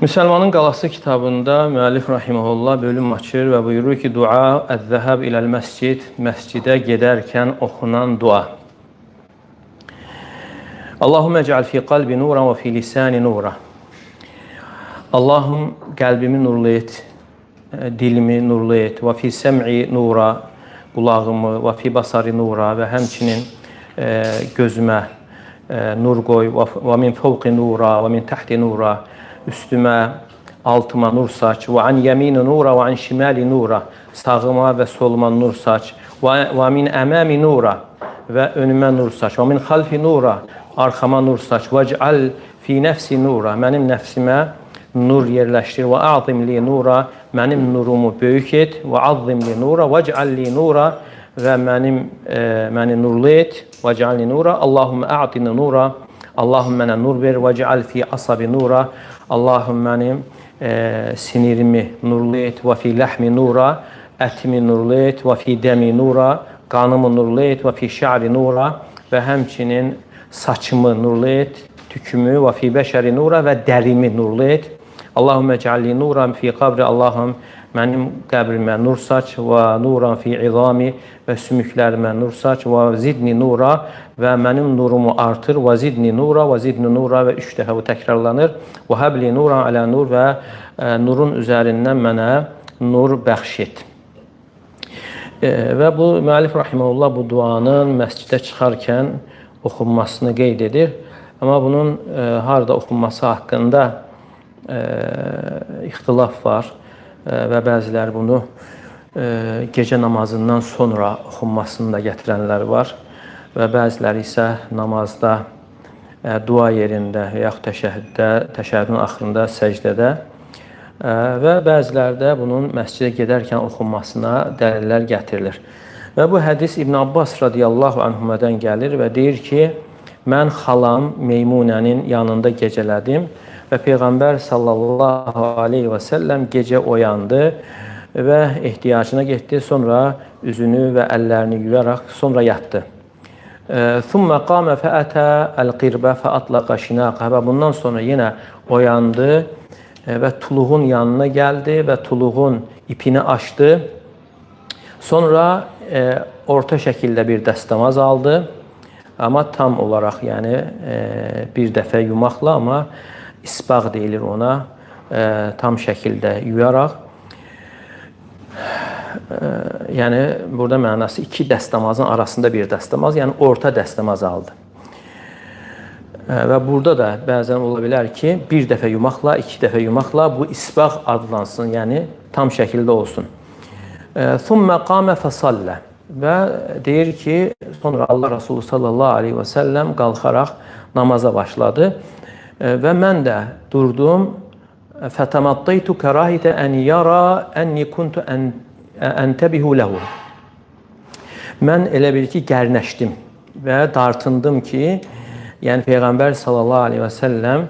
Müsəlmanın Qalası kitabında müəllif rahimehullah bölüm açır və buyurur ki, dua əz-zəhab iləl məscid, məscidə gedərkən oxunan dua. Allahümme ec'al fi qalbi nuran və fi lisani nuran. Allahım qəlbimi nurlu et, dilimi nurlu et və fi səm'i nura, qulağımı və fi basari nura və həmçinin gözümə nur qoy və min fawqi nura və min tahti nura. Üstümə, altıma nur saç. Və an yemini nura və an şimali nura. Sağıma və soluma nur saç. Və min əmami nura. Və önümə nur saç. Və min xalfi nura. Arxama nur saç. Və cəal fi nəfsi nura. Mənim nəfsimə nur yerləşdir. Və a'zim li nura. Mənim nurumu böyük et. Və azzim li nura. Və cəal li nura. Və məni nurlu et. Və cəal li nura. Allahümme a'tini nura. Allahüm mənə nur ver. Və cəal fi asabi nura. Allahım mənim sinirimi nurlu et. Və fi ləhmi nura. Ətimi nurlu et. Və fi dəmi nura. Qanımı nurlu et. Və fi şə'ri nura. Və həmçinin saçımı nurlu et. Tükümü. Və fi bəşəri nura. Və dərimi nurlu et. Allahümme cəalli nuran fi qabri. Allahım mənim qəbrimə nur saç. Və nuran fi izami. Və sümüklərimə nur saç. Və zidni nura. Və mənim nurumu artır. Və zidni nura. Və zidni nura. Və 3 dəfə bu təkrarlanır. Və həbli nuran alə nur. Və nurun üzərindən mənə nur bəxş et. Və bu müəllif rahimehullah bu duanın məscidə çıxarkən oxunmasını qeyd edir. Amma bunun harda oxunması haqqında ixtilaf var və bəziləri bunu gecə namazından sonra oxunmasını da gətirənlər var və bəziləri isə namazda, dua yerində və yaxud təşəhhüddə, təşəhhüdün axırında, səcdədə və bəziləri də bunun məscidə gedərkən oxunmasına dəlillər gətirilir. Və bu hədis İbn Abbas radiyallahu anhumadan gəlir və deyir ki, mən xalam Meymunənin yanında gecələdim və Peyğəmbər sallallahu aleyhi və səlləm gecə oyandı və ehtiyacına getdi, sonra üzünü və əllərini yuyaraq sonra yatdı. Thumma qama fa'ata al-qirba fa'atlaqa shinaqa. Və bundan sonra yenə oyandı və tuluğun yanına gəldi və tuluğun ipini açdı. Sonra orta şəkildə bir dəstəmaz aldı. Amma tam olaraq, yəni bir dəfə yumaqla, amma isbaq deyilir ona, tam şəkildə yuyaraq. Yəni burada mənası 2 dəstəmazın arasında bir dəstəmaz, yəni orta dəstəmaz aldı. Və burada da bəzən ola bilər ki, bir dəfə yumaqla, 2 dəfə yumaqla bu isbaq adlansın, yəni tam şəkildə olsun. Thumma qama fasallə. Və deyir ki, sonra Allah Resulü sallallahu aleyhi və səlləm qalxaraq namaza başladı. Və mən də durdum. Fətəmaddaytu kərahitə ən yara ənni kuntu əntəbihu ləhu. Mən elə bil ki, gərnəşdim və dartındım ki, yəni Peyğəmbər sallallahu aleyhi və səlləm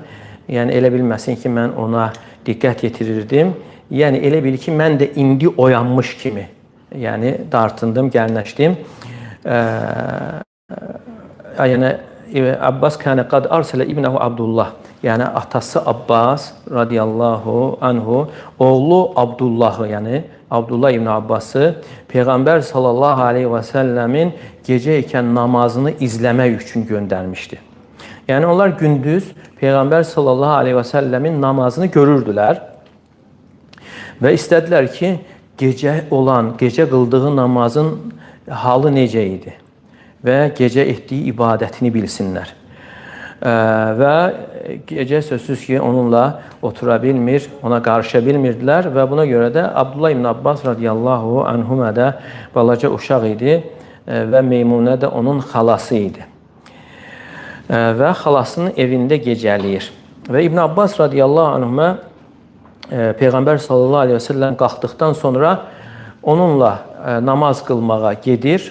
yəni elə bilməsin ki, mən ona diqqət yetirirdim. Yəni elə bil ki, mən də indi oyanmış kimi. Yəni dartındım, gərnəşdim. Yəni Abbas kənə qad arsələ ibnəhu Abdullah. Yəni atası Abbas radiyallahu anhu, oğlu Abdullahı, yəni Abdullah ibn Abbası Peyğəmbər sallallahu aleyhi və səlləmin gecə ikən namazını izləmək üçün göndərmişdi. Yəni onlar gündüz Peyğəmbər sallallahu aleyhi və səlləmin namazını görürdülər və istədilər ki, gecə qıldığı namazın halı necə idi və gecə etdiyi ibadətini bilsinlər. Və gecə sözsüz ki, onunla otura bilmir, ona qarışa bilmirdilər və buna görə də Abdullah ibn Abbas radiyallahu anhumə də balaca uşaq idi və Meymunə də onun xalası idi. Və xalasının evində gecələyir. Və İbn Abbas radiyallahu anhumə Peyğəmbər sallallahu aleyhi və səlləm qalxdıqdan sonra onunla namaz qılmağa gedir.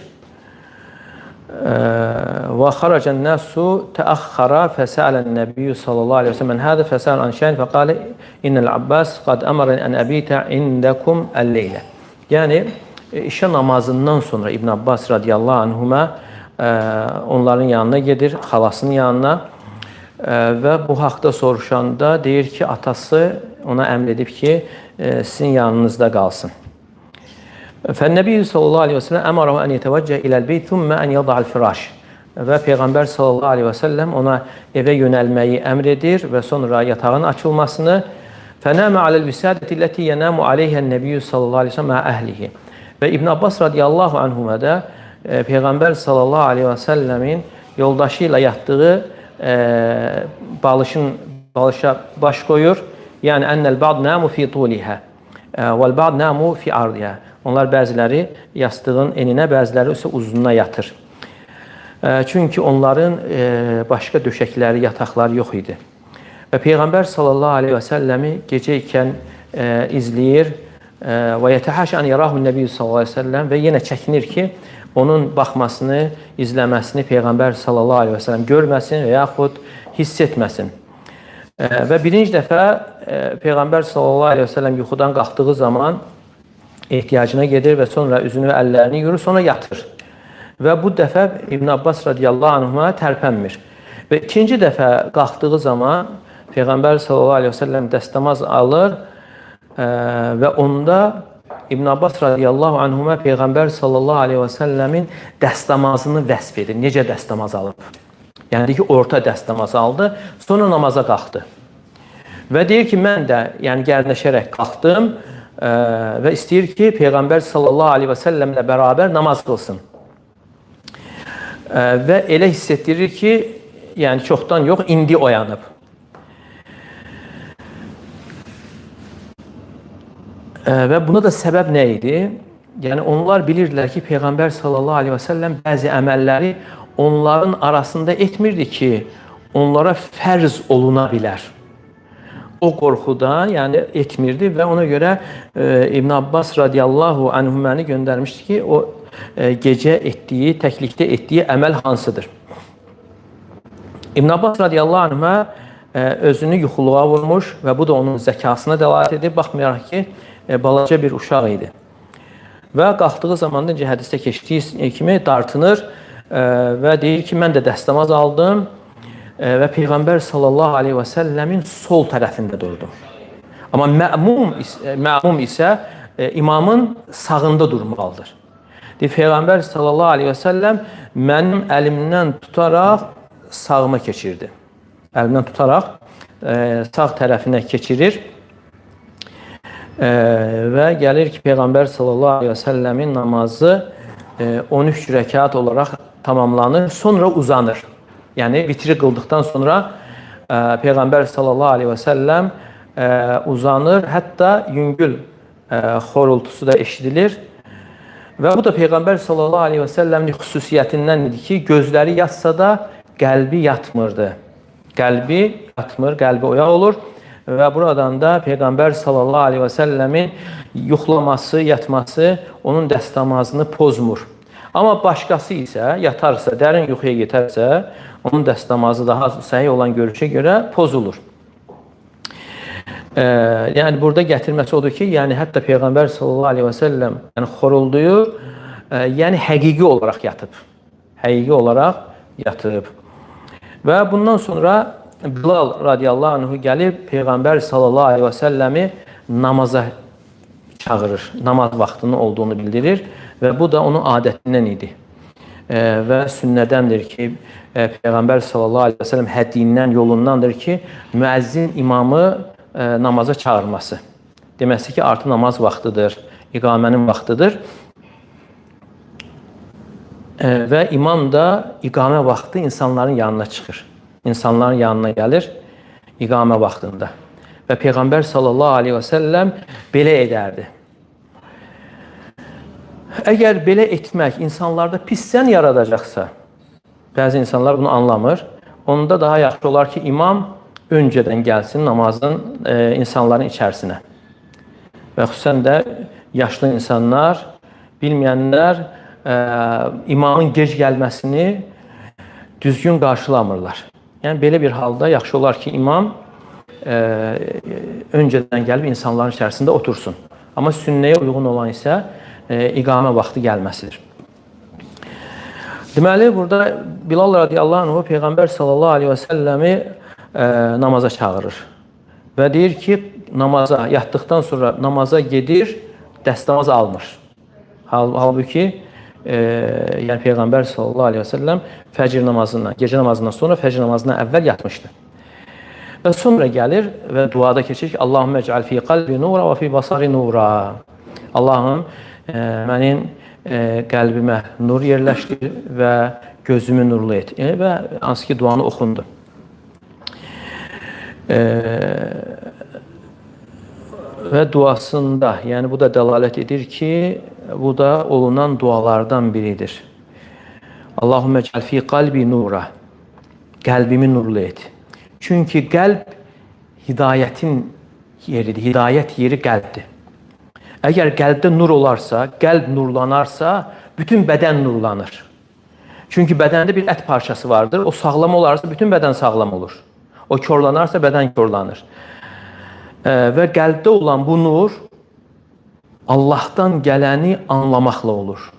Və xaracən nəsu təəxxara fəsələn nəbiyyü sallallahu aleyhi və səlləm hədə fəsəl anşən fəqalə innəl Abbas qad əmərən ən əbitə indəkum əlleylə. Yəni, işə namazından sonra İbn Abbas radiyallahu anhumə onların yanına gedir, xalasının yanına və bu haqda soruşanda deyir ki, atası ona əmr edib ki, sizin yanınızda qalsın. Fənnəbiyyə sallallahu aleyhi və səlləm əmarahu ən yetəvəccə iləl-beyt thumma ən yada'al firaş. Və Peyğəmbər sallallahu aleyhi və səlləm ona evə yönəlməyi əmr edir və sonra yatağın açılmasını. Fənəmə aləl-visadəti ləti yənəmu aleyhən nəbiyyü sallallahu aleyhi və səlləm əhlihi. Və İbn Abbas radiyallahu anhumə də Peyğəmbər sallallahu aleyhi və səlləmin yoldaşı ilə yatdığı balışa baş qoyur. Yəni ennel ba'd namu fi tulihə vel ba'd namu fi ardihə. Onlar bəziləri yastığın eninə, bəziləri isə uzununa yatır. Çünki onların başqa döşəkləri, yataqları yox idi. Və Peyğəmbər sallallahu aleyhi və səlləmi gecə ikən izləyir və yətəhəş ən yarahu nəbiyyə sallallahu aleyhi və səlləm və yenə çəkinir ki, onun baxmasını, izləməsini Peyğəmbər sallallahu aleyhi və səlləm görməsin və yaxud hiss etməsin. Və birinci dəfə Peyğəmbər sallallahu aleyhi və səlləm yuxudan qalxdığı zaman ehtiyacına gedir və sonra üzünü və əllərini yuyur, sonra yatır. Və bu dəfə İbn Abbas radiyallahu anhuma tərpənmir. Və ikinci dəfə qalxdığı zaman Peyğəmbər sallallahu aleyhi və səlləm dəstəmaz alır və onda İbn Abbas radiyallahu anhuma Peyğəmbər sallallahu aleyhi və səlləmin dəstəmazını vəsf edir. Necə dəstəmaz alıb? Yəni ki, orta dəstəmaz aldı, sonra namaza qalxdı. Və deyir ki, mən də gərnəşərək qalxdım və istəyir ki, Peyğəmbər sallallahu aleyhi və səlləmlə bərabər namaz qılsın. Və elə hiss etdirir ki, yəni çoxdan yox, indi oyanıb. Və buna da səbəb nə idi? Yəni onlar bilirdilər ki, Peyğəmbər sallallahu aleyhi və səlləm bəzi əməlləri onların arasında etmirdi ki, onlara fərz oluna bilər. O qorxudan etmirdi və ona görə İbn Abbas radiyallahu anhuməni göndərmişdi ki, o gecə etdiyi, təklikdə etdiyi əməl hansıdır? İbn Abbas radiyallahu anhumə özünü yuxuluğa vurmuş və bu da onun zəkasına dəlalət edir, baxmayaraq ki, balaca bir uşaq idi. Və qalxdığı zaman da hədisdə keçdiyi kimi dartınır və deyir ki, mən də dəstəmaz aldım və Peyğəmbər sallallahu aleyhi və səlləmin sol tərəfində durdum. Amma məmum isə imamın sağında durmalıdır. Peyğəmbər sallallahu aleyhi və səlləm mənim əlimdən tutaraq sağıma keçirdi. Əlimdən tutaraq sağ tərəfinə keçirir və gəlir ki, Peyğəmbər sallallahu aleyhi və səlləmin namazı 13 rəkat olaraq tamamlanır, sonra uzanır. Yəni, vitri qıldıqdan sonra Peyğəmbər sallallahu aleyhi və səlləm uzanır, hətta yüngül xorultusu da eşidilir. Və bu da Peyğəmbər sallallahu aleyhi və səlləmin xüsusiyyətindən idi ki, gözləri yatsa da qəlbi yatmırdı. Qəlbi yatmır, qəlbi oyaq olur və buradan da Peyğəmbər sallallahu aleyhi və səlləmin yuxlaması, yatması onun dəstəmazını pozmur. Amma başqası isə yatarsa, dərin yuxuya getərsə, onun dəstəmazı daha səhih olan görüşə görə pozulur. Yəni burada gətirməsi odur ki, yəni hətta Peyğəmbər sallallahu aleyhi və səlləm xorulduyu, yəni həqiqi olaraq yatıb. Həqiqi olaraq yatıb. Və bundan sonra Bilal radiyallahu anhu gəlib Peyğəmbər sallallahu aleyhi və səlləmi namaza çağırır. Namaz vaxtının olduğunu bildirir və bu da onun adətindən idi. Və sünnədəndir ki, Peyğəmbər sallallahu aleyhi və səlləm həddiyindən, yolundandır ki, müəzzin imamı namaza çağırması. Deməsi ki, artıq namaz vaxtıdır, iqamənin vaxtıdır. Və imam da iqamə vaxtı insanların yanına çıxır. İnsanların yanına gəlir iqamə vaxtında. Və Peyğəmbər sallallahu aleyhi və səlləm belə edərdi. Əgər belə etmək insanlarda pissən yaradacaqsa, bəzi insanlar bunu anlamır, onda daha yaxşı olar ki, imam öncədən gəlsin namazın insanların içərisinə. Və xüsusən də yaşlı insanlar, bilməyənlər imamın gec gəlməsini düzgün qarşılamırlar. Yəni, belə bir halda yaxşı olar ki, imam öncədən gəlib insanların içərisində otursun. Amma sünnəyə uyğun olan isə iqamə vaxtı gəlməsidir. Deməli, burada Bilal radiyallahu anh Peyğəmbər sallallahu aleyhi və səlləmi namaza çağırır. Və deyir ki, namaza yatdıqdan sonra namaza gedir, dəstəmaz almır. Halbuki yəni Peyğəmbər sallallahu aleyhi və səlləm fəcr namazından, gecə namazından sonra fəcr namazından əvvəl yatmışdı. Və sonra gəlir və duada keçir ki, Allahümmə ec'al fi qalbi nura və fi basari nura. Allahım, mənim qəlbimə nur yerləşdir və gözümü nurlu et. Və hansı ki, duanı oxundu. Və duasında, yəni bu da dəlalət edir ki, bu da olunan dualardan biridir. Allahümmə ec'al fi qalbi nura. Qəlbimi nurlu et. Çünki qəlb hidayətin yeridir, hidayət yeri qəlbdir. Əgər qəlbdə nur olarsa, qəlb nurlanarsa, bütün bədən nurlanır. Çünki bədəndə bir ət parçası vardır, o sağlam olarsa, bütün bədən sağlam olur. O körlanarsa, bədən körlanır. Və qəlbdə olan bu nur, Allahdan gələni anlamaqla olur.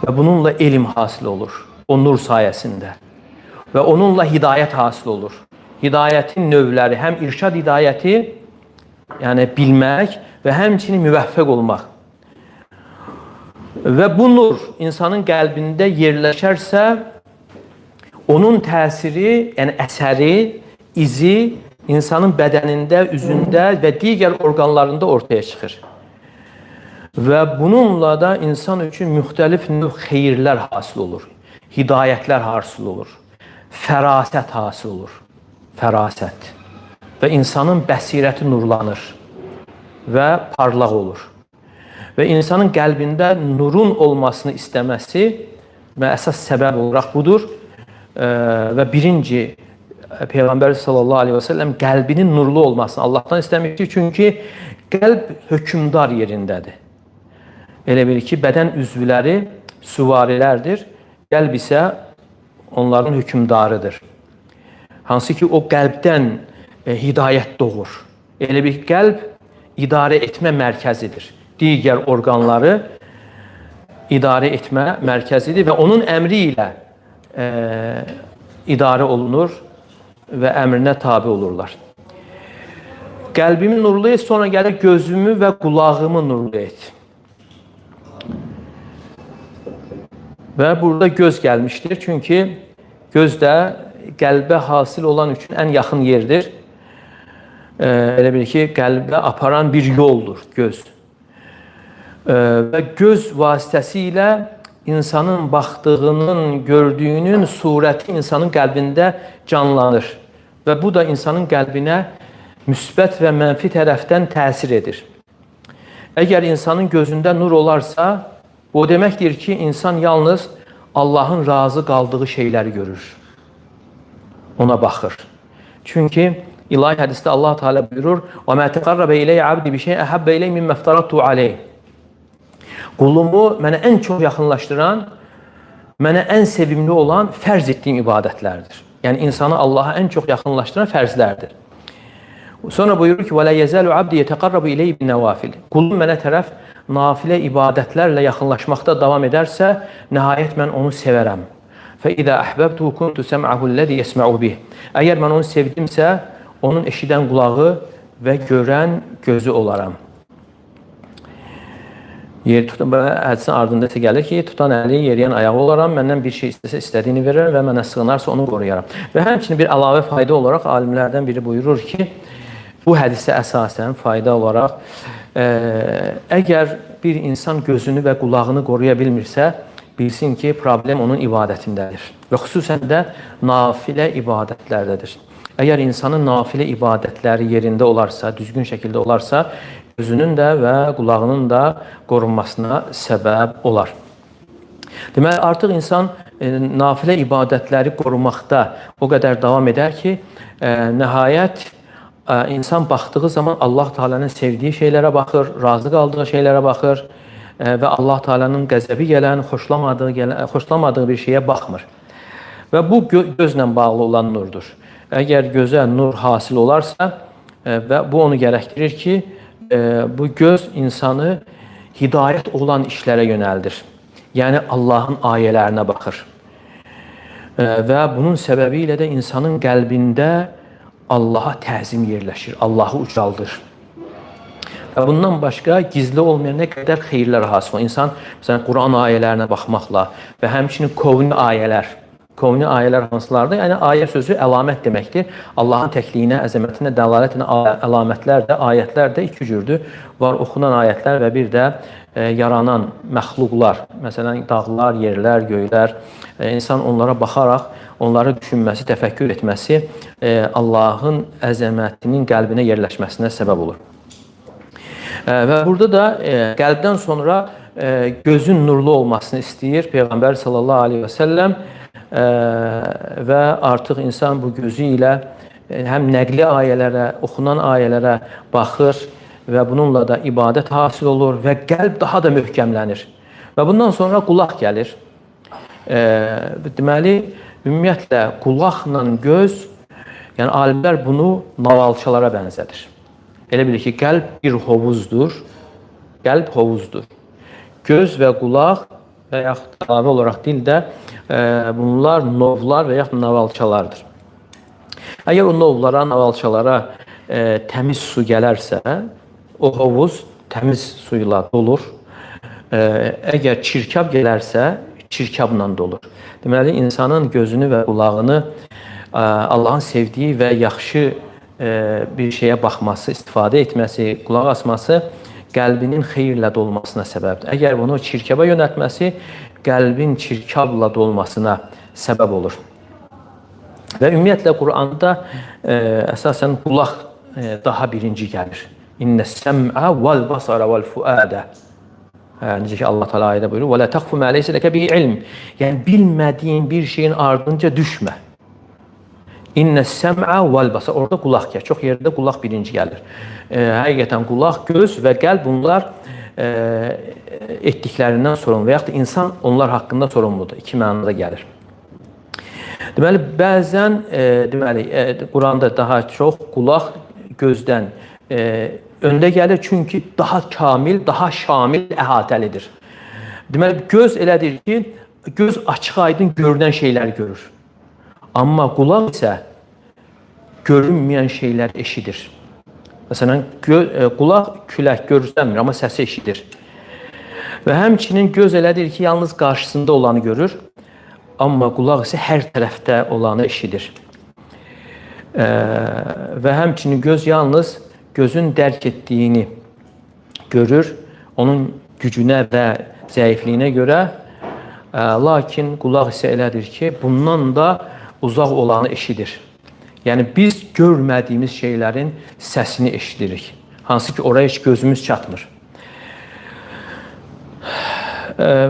Və bununla elm hasil olur, o nur sayəsində. Və onunla hidayət hasil olur. Hidayətin növləri, həm irşad hidayəti, yəni bilmək və həmçinin müvəffəq olmaq. Və bu nur insanın qəlbində yerləşərsə, onun təsiri, yəni əsəri, izi insanın bədənində, üzündə və digər orqanlarında ortaya çıxır. Və bununla da insan üçün müxtəlif növ xeyirlər hasil olur, hidayətlər hasil olur. Fərasət hasil olur. Fərasət. Və insanın bəsirəti nurlanır və parlaq olur. Və insanın qəlbində nurun olmasını istəməsi və əsas səbəb olaraq budur. Və birinci Peyğəmbər sallallahu aleyhi və səlləm qəlbinin nurlu olmasını Allahdan istəmişdir. Çünki qəlb hökmdar yerindədir. Elə bil ki, bədən üzvləri süvarilərdir. Qəlb isə onların hökmdarıdır. Hansı ki, o qəlbdən hidayət doğur. Elə bir qəlb idarə etmə mərkəzidir. Digər orqanları idarə etmə mərkəzidir və onun əmri ilə idarə olunur və əmrinə tabi olurlar. Qəlbimi nurlu et, sonra gəlir gözümü və qulağımı nurlu et. Və burada göz gəlmişdir. Çünki göz də qəlbə hasil olan üçün ən yaxın yerdir. Elə bil ki, qəlbə aparan bir yoldur göz. Və göz vasitəsilə insanın baxdığının, gördüyünün surəti insanın qəlbində canlanır. Və bu da insanın qəlbinə müsbət və mənfi tərəfdən təsir edir. Əgər insanın gözündə nur olarsa, bu deməkdir ki, insan yalnız Allahın razı qaldığı şeyləri görür. Ona baxır. Çünki ilahi hədisdə Allah Teala buyurur: "Və mə təqarrabə iləyə abdi bi şey'in əhabbə iləyə mimmə iftaratu aleyh." Qulumu mənə ən çox yaxınlaşdıran, mənə ən sevimli olan fərz etdiyim ibadətlərdir. Yəni insanı Allaha ən çox yaxınlaşdıran fərzlərdir. Sonra buyurur ki: "Və la yezalu abdi yetaqarrabu iləyə bin nawafil." Qulum mənə tərəf nafilə ibadətlərlə yaxınlaşmaqda davam edərsə, nəhayət mən onu sevərəm. فَإِذَا أَحْبَبْتُهُ كُنْتُ سَمْعَهُ الَّذِي يَسْمَعُ بِهِ. Əgər mən onu sevdimsə, onun eşidən qulağı və görən gözü olaram. Hədisin ardında isə gəlir ki, tutan əli, yeriyən ayağı olaram, məndən bir şey istəsə istədiyini verər və mənə sığınarsa onu qoruyaram. Və həmçinin bir əlavə fayda olaraq alimlərdən biri buyurur ki, bu hədisə əsasən fayda olaraq, əgər bir insan gözünü və qulağını qoruya bilmirsə, bilsin ki, problem onun ibadətindədir və xüsusən də nafilə ibadətlərdədir. Əgər insanın nafilə ibadətləri yerində olarsa, düzgün şəkildə olarsa, gözünün də və qulağının da qorunmasına səbəb olar. Deməli, artıq insan nafilə ibadətləri qorumaqda o qədər davam edər ki, nəhayət insan baxdığı zaman Allah Teala'nın sevdiyi şeylərə baxır, razı qaldığı şeylərə baxır və Allah Teala'nın qəzəbi gələn, xoşlamadığı bir şeyə baxmır. Və bu gözlə bağlı olan nurdur. Əgər gözə nur hasil olarsa və bu onu gərəkdirir ki, bu göz insanı hidayət olan işlərə yönəldir. Yəni Allahın ayələrinə baxır. və bunun səbəbi ilə də insanın qəlbində Allaha təzim yerləşir, Allahı ucaldır. Və bundan başqa gizli olmayan nə qədər xeyirlər hasil olur. İnsan məsələn Quran ayələrinə baxmaqla və həmçinin Kovni ayələr hansılardır? Yəni ayə sözü əlamət deməkdir. Allahın təkliyinə, əzəmətinə, dəlalət edən əlamətlər də, ayətlər də iki cürdür. Var oxunan ayətlər və bir də yaranan məxluqlar, məsələn dağlar, yerlər, göylər. İnsan onlara baxaraq onları düşünməsi, təfəkkür etməsi Allahın əzəmətinin qəlbinə yerləşməsinə səbəb olur. Və burada da qəlbdən sonra gözün nurlu olmasını istəyir Peyğəmbər sallallahu aleyhi və səlləm və artıq insan bu gözü ilə həm nəqli ayələrə, oxunan ayələrə baxır və bununla da ibadət hasil olur və qəlb daha da möhkəmlənir. Və bundan sonra qulaq gəlir. Deməli, ümumiyyətlə qulaqla göz, yəni alimlər bunu navalçalara bənzədir. Elə bilir ki, qəlb bir hovuzdur. Qəlb hovuzdur. Göz və qulaq və yaxud əlavə olaraq dildə bunlar novlar və yaxud navalçalardır. Əgər o novlara, navalçalara təmiz su gələrsə, o hovuz təmiz suyla dolur. Əgər çirkab gələrsə, çirkabla dolur. Deməli, insanın gözünü və qulağını Allahın sevdiyi və yaxşı bir şeyə baxması, istifadə etməsi, qulaq asması qəlbinin xeyirlə dolmasına səbəbdir. Əgər bunu çirkaba yönəltməsi, qəlbin çirkabla dolmasına səbəb olur. Və ümumiyyətlə, Quranda əsasən qulaq daha birinci gəlir. İnnəs-səm'ə vəl-basara vəl-fuədə. Necə ki, Allah Teala ayədə buyurur, وَلَا تَخْفُ مَا لَيْسَ لَكَ بِهِ عِلْمٍ. Yəni, bilmədiyin bir şeyin ardınca düşmə. İnnəs-səm'ə vəl-basara. Orada qulaq gəlir. Çox yerdə qulaq birinci gəlir. Həqiqətən qulaq, göz və qəlb bunlar etdiklərindən sorumlu və yaxud da insan onlar haqqında sorumludur. İki mənada gəlir. Deməli, bəzən Quranda daha çox qulaq gözdən öndə gəlir, çünki daha kamil, daha şamil, əhatəlidir. Deməli, göz elədir ki, göz açıq aydın görünən şeylər görür. Amma qulaq isə görünməyən şeylər eşidir. Məsələn, qulaq külək görsənmir, amma səsi eşidir. Və həmçinin göz elədir ki, yalnız qarşısında olanı görür, amma qulaq isə hər tərəfdə olanı eşidir. Və həmçinin göz yalnız gözün dərk etdiyini görür, onun gücünə və zəifliyinə görə, lakin qulaq isə elədir ki, bundan da uzaq olanı eşidir. Yəni, biz görmədiyimiz şeylərin səsini eşidirik. Hansı ki, oraya heç gözümüz çatmır.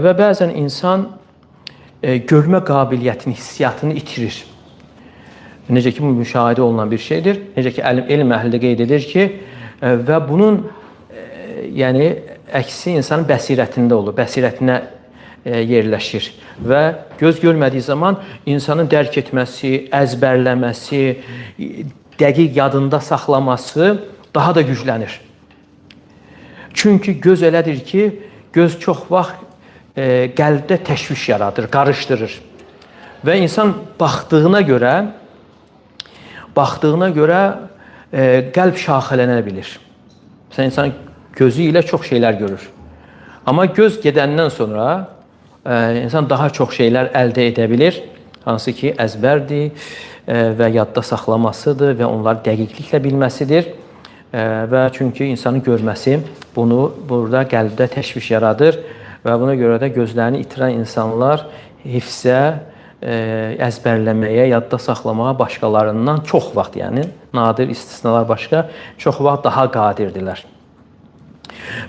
Və bəzən insan görmə qabiliyyətini, hissiyatını itirir. Necə ki, bu müşahidə olunan bir şeydir. Necə ki, elm əhli də qeyd edir ki, və bunun əksi insanın bəsirətində olur, bəsirətinə yerləşir və göz görmədiyi zaman insanın dərk etməsi, əzbərləməsi, dəqiq yadında saxlaması daha da güclənir. Çünki göz elədir ki, göz çox vaxt qəlbdə təşviş yaradır, qarışdırır və insan baxdığına görə qəlb şaxələnə bilir. Məsələn, insan gözü ilə çox şeylər görür. Amma göz gedəndən sonra insan daha çox şeylər əldə edə bilir, hansı ki, əzbərdir və yadda saxlamasıdır və onları dəqiqliklə bilməsidir. Və çünki insanın görməsi bunu burada qəlbdə təşviş yaradır və buna görə də gözlərini itirən insanlar hifzə, əzbərləməyə, yadda saxlamağa başqalarından çox vaxt, yəni nadir istisnalar başqa, çox vaxt daha qadirdirlər.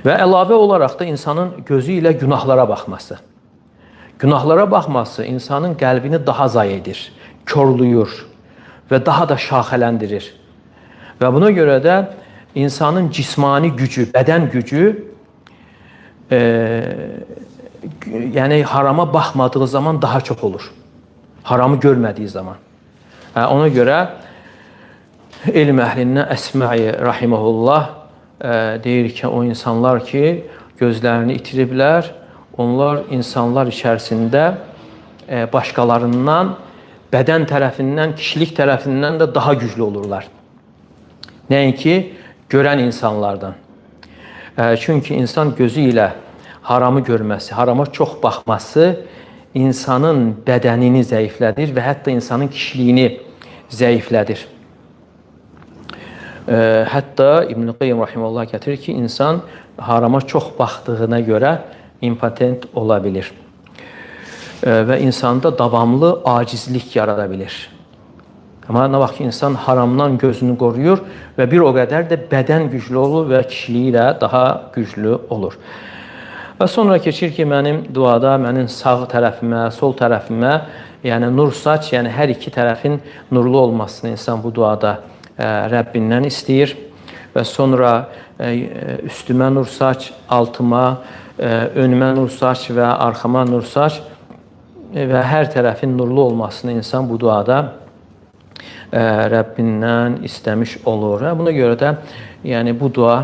Və əlavə olaraq da insanın gözü ilə günahlara baxması. Günahlara baxması insanın qəlbini daha zay edir, körlüyür və daha da şaxələndirir. Və buna görə də insanın cismani gücü, bədən gücü yəni harama baxmadığı zaman daha çox olur. Haramı görmədiyi zaman. Ona görə elm əhlindən Əsma'i rahimehullah deyir ki, o insanlar ki, gözlərini itiriblər, onlar insanlar içərisində başqalarından bədən tərəfindən, kişilik tərəfindən də daha güclü olurlar. Nəinki görən insanlardan. Çünki insan gözü ilə haramı görməsi, harama çox baxması insanın bədənini zəiflədir və hətta insanın kişiliyini zəiflədir. Hətta İbn-i Qayyim rahimehullah gətirir ki, insan harama çox baxdığına görə impotent ola bilir. Və insanda davamlı acizlik yarada bilir. Amma nə vaxt ki, insan haramdan gözünü qoruyur və bir o qədər də bədən güclü olur və kişiliyi ilə daha güclü olur. Və sonra keçir ki, mənim duada, mənim sağ tərəfimə, sol tərəfimə, yəni nur saç, yəni hər iki tərəfin nurlu olmasını insan bu duada Rəbbindən istəyir. Və sonra üstümə nur saç, altıma, önümə nur saç və arxama nur saç və hər tərəfin nurlu olmasını insan bu duada Rəbbindən istəmiş olur. Buna görə də yəni bu dua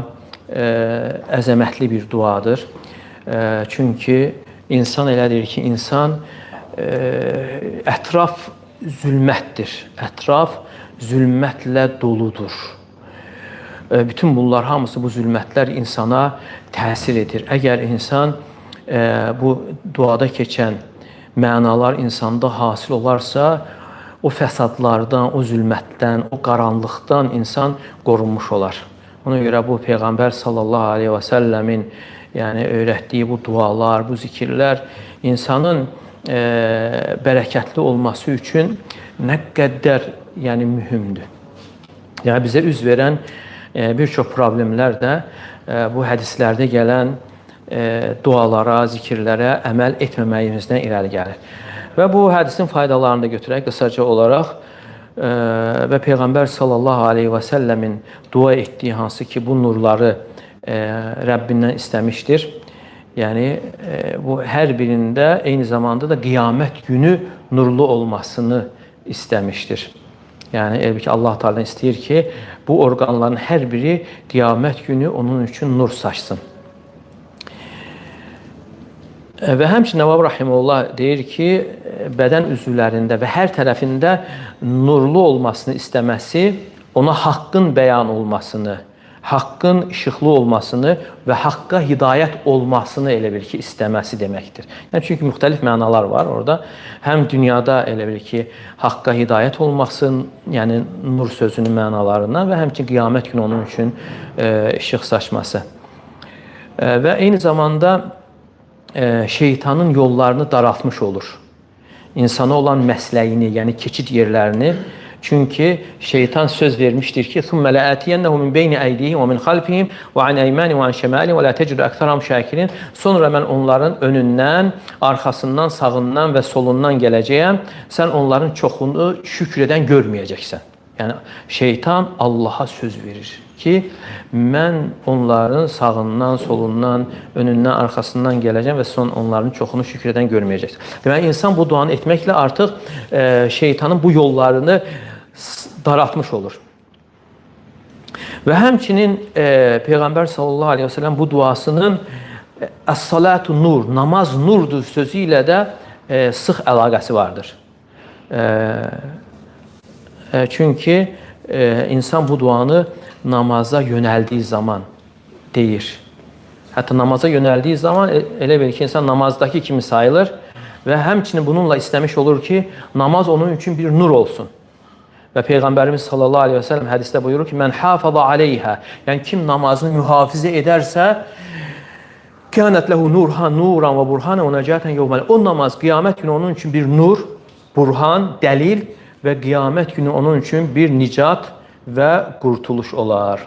əzəmətli bir duadır. Çünki insan elədir ki, insan ətraf zülmətdir. Ətraf zülmətlə doludur. Bütün bunlar hamısı, bu zülmətlər insana təsir edir. Əgər insan bu duada keçən mənalar insanda hasil olarsa, o fəsadlardan, o zülmətdən, o qaranlıqdan insan qorunmuş olar. Ona görə bu Peyğəmbər sallallahu aleyhi və səlləmin yəni öyrətdiyi bu dualar, bu zikirlər insanın bərəkətli olması üçün nə qədər yəni mühümdür. Yəni bizə üz verən bir çox problemlər də bu hədislərdə gələn dualara, zikirlərə əməl etməməyimizdən irəli gəlir. Və bu hədisin faydalarını da götürək qısaca olaraq və Peyğəmbər sallallahu aleyhi və səlləmin dua etdiyi hansı ki, bu nurları Rəbbindən istəmişdir. Yəni, bu hər birində eyni zamanda da qiyamət günü nurlu olmasını istəmişdir. Yəni, elbette Allah Teala istəyir ki, bu orqanların hər biri qiyamət günü onun üçün nur saçsın. Və həmçinin Nəvavi rahimehullah deyir ki, bədən üzvlərində və hər tərəfində nurlu olmasını istəməsi, ona haqqın bəyan olmasını, haqqın işıqlı olmasını və haqqa hidayət olmasını elə bil ki, istəməsi deməkdir. Yəni, çünki müxtəlif mənalar var orada. Həm dünyada elə bil ki, haqqa hidayət olması, yəni nur sözünün mənalarından və həmçinin qiyamət günü onun üçün işıq saçması. Və eyni zamanda şeytanın yollarını daraltmış olur. İnsana olan məsləyini, yəni keçid yerlərini. Çünki şeytan söz vermişdir ki, ثُمَّ لَآتِيَنَّهُ مِنْ بَيْنِ أَيْدِيهِمْ وَمِنْ خَلْفِهِمْ وَعَنْ أَيْمَانِهِمْ وَعَنْ شَمَالِهِمْ وَلَا تَجِدُ أَكْثَرَهُمْ شَاكِرِينَ. Sonra mən onların önündən, arxasından, sağından və solundan gələcəyəm. Sən onların çoxunu şükr edən görməyəcəksən. Yəni, şeytan Allaha söz verir ki, mən onların sağından, solundan, önündən, arxasından gələcəm və son onların çoxunu şükr edən görməyəcəksən. Deməli, insan bu duanı etməklə artıq şeytanın bu yollarını daraltmış olur. Və həmçinin Peyğəmbər sallallahu aleyhi və səlləm bu duasının Əs-salatu nur, namaz nurdur sözü ilə də sıx əlaqəsi vardır. Çünki insan bu duanı namaza yönəldiyi zaman deyir. Hətta namaza yönəldiyi zaman elə bil ki, insan namazdakı kimi sayılır və həmçinin bununla istəmiş olur ki, namaz onun üçün bir nur olsun. Və Peyğəmbərimiz sallallahu aleyhi və səlləm hədisdə buyurur ki, mən hafaza aleyhə, yəni kim namazını mühafizə edərsə, kânət lehu nurhan nuran və burhanən və nəcətən yevməl. O namaz qiyamət günü onun üçün bir nur, burhan, dəlil və qiyamət günü onun üçün bir nicat və qurtuluş olar.